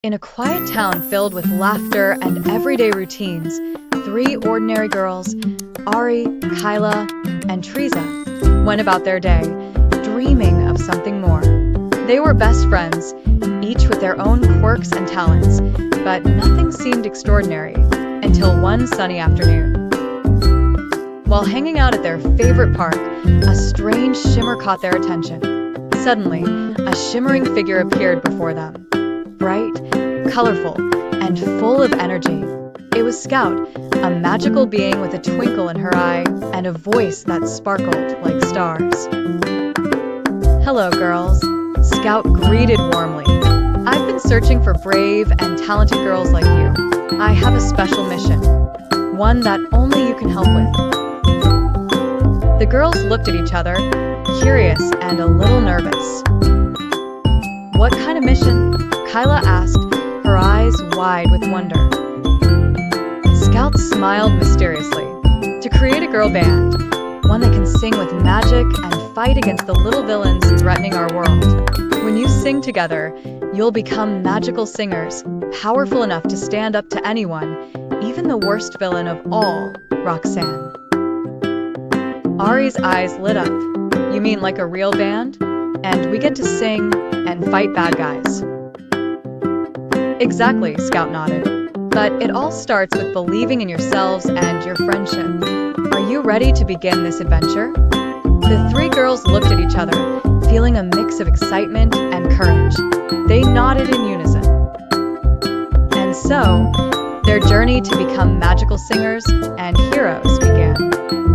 In a quiet town filled with laughter and everyday routines, three ordinary girls, Ari, Kyla, and Trisa, went about their day, dreaming of something more. They were best friends, each with their own quirks and talents, but nothing seemed extraordinary until one sunny afternoon. While hanging out at their favorite park, a strange shimmer caught their attention. Suddenly, a shimmering figure appeared before them. Bright, colorful, and full of energy. It was Scout, a magical being with a twinkle in her eye and a voice that sparkled like stars. "Hello, girls," Scout greeted warmly. "I've been searching for brave and talented girls like you. I have a special mission, one that only you can help with." The girls looked at each other, curious and a little nervous. "What kind of mission?" Kyla asked, her eyes wide with wonder. Scout smiled mysteriously. "To create a girl band, one that can sing with magic and fight against the little villains threatening our world. When you sing together, you'll become magical singers, powerful enough to stand up to anyone, even the worst villain of all, Roxanne." Ari's eyes lit up. "You mean like a real band? And we get to sing and fight bad guys?" "Exactly," Scout nodded. "But it all starts with believing in yourselves and your friendship. Are you ready to begin this adventure?" The three girls looked at each other, feeling a mix of excitement and courage. They nodded in unison. And so, their journey to become magical singers and heroes began.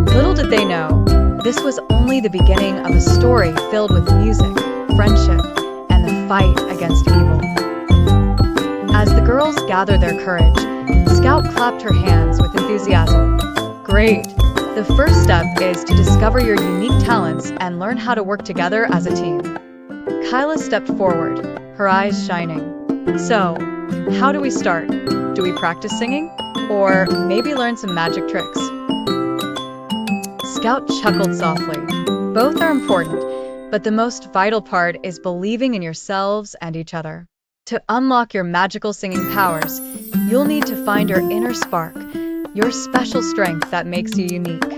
Little did they know, this was only the beginning of a story filled with music, friendship, and the fight against evil. As the girls gathered their courage, Scout clapped her hands with enthusiasm. "Great! The first step is to discover your unique talents and learn how to work together as a team." Kyla stepped forward, her eyes shining. "So, how do we start? Do we practice singing? Or maybe learn some magic tricks?" Scout chuckled softly. "Both are important, but the most vital part is believing in yourselves and each other. To unlock your magical singing powers, you'll need to find your inner spark, your special strength that makes you unique."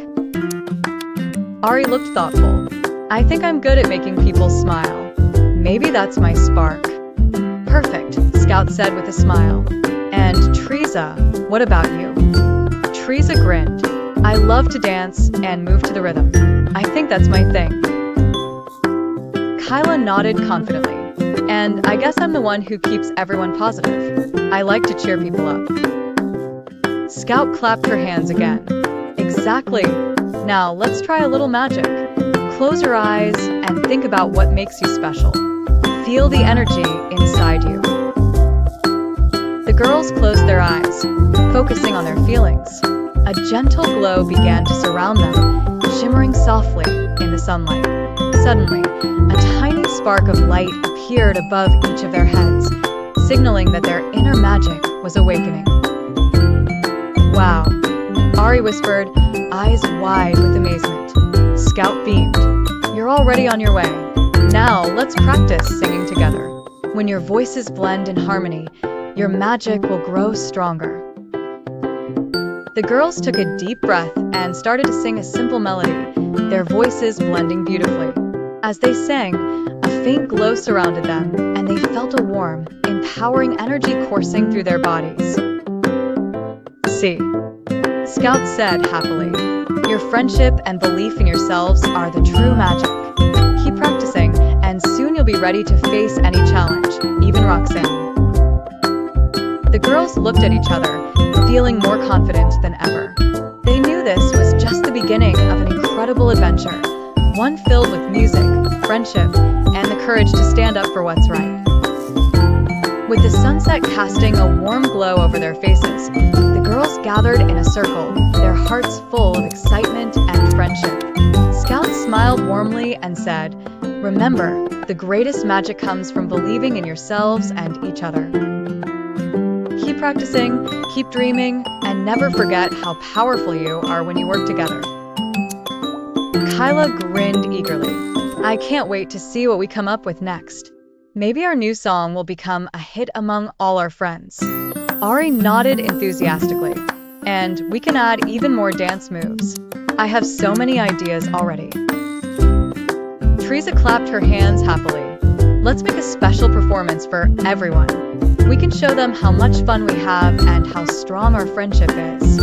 Ari looked thoughtful. "I think I'm good at making people smile. Maybe that's my spark." "Perfect," Scout said with a smile. "And Trisa, what about you?" Trisa grinned. "I love to dance and move to the rhythm. I think that's my thing." Kyla nodded confidently. "And I guess I'm the one who keeps everyone positive. I like to cheer people up." Scout clapped her hands again. "Exactly. Now let's try a little magic. Close your eyes and think about what makes you special. Feel the energy inside you." The girls closed their eyes, focusing on their feelings. A gentle glow began to surround them, shimmering softly in the sunlight. Suddenly, a tiny spark of light appeared above each of their heads, signaling that their inner magic was awakening. "Wow," Ari whispered, eyes wide with amazement. Scout beamed. "You're already on your way. Now let's practice singing together. When your voices blend in harmony, your magic will grow stronger." The girls took a deep breath and started to sing a simple melody, their voices blending beautifully. As they sang, a faint glow surrounded them, and they felt a warm, empowering energy coursing through their bodies. "See," Scout said happily, "your friendship and belief in yourselves are the true magic. Keep practicing, and soon you'll be ready to face any challenge, even Roxanne." The girls looked at each other, feeling more confident than ever. They knew this was just the beginning of an incredible adventure, one filled with music, friendship, and the courage to stand up for what's right. With the sunset casting a warm glow over their faces, the girls gathered in a circle, their hearts full of excitement and friendship. Scout smiled warmly and said, "Remember, the greatest magic comes from believing in yourselves and each other. Keep practicing, keep dreaming, and never forget how powerful you are when you work together." Kyla grinned eagerly. "I can't wait to see what we come up with next." Maybe our new song will become a hit among all our friends. Ari nodded enthusiastically, and we can add even more dance moves. I have so many ideas already. Trisa clapped her hands happily. Let's make a special performance for everyone. We can show them how much fun we have and how strong our friendship is.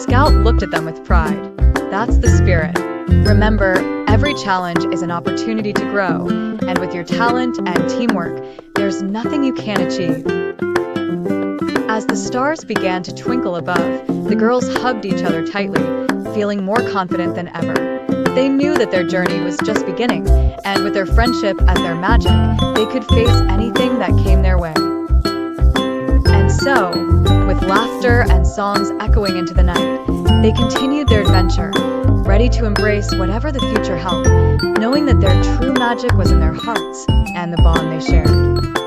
Scout looked at them with pride. That's the spirit. Remember, every challenge is an opportunity to grow, and with your talent and teamwork, there's nothing you can't achieve. As the stars began to twinkle above, the girls hugged each other tightly, feeling more confident than ever. They knew that their journey was just beginning, and with their friendship as their magic, they could face anything that came their way. And so, with laughter and songs echoing into the night, they continued their adventure, ready to embrace whatever the future held, knowing that their true magic was in their hearts and the bond they shared.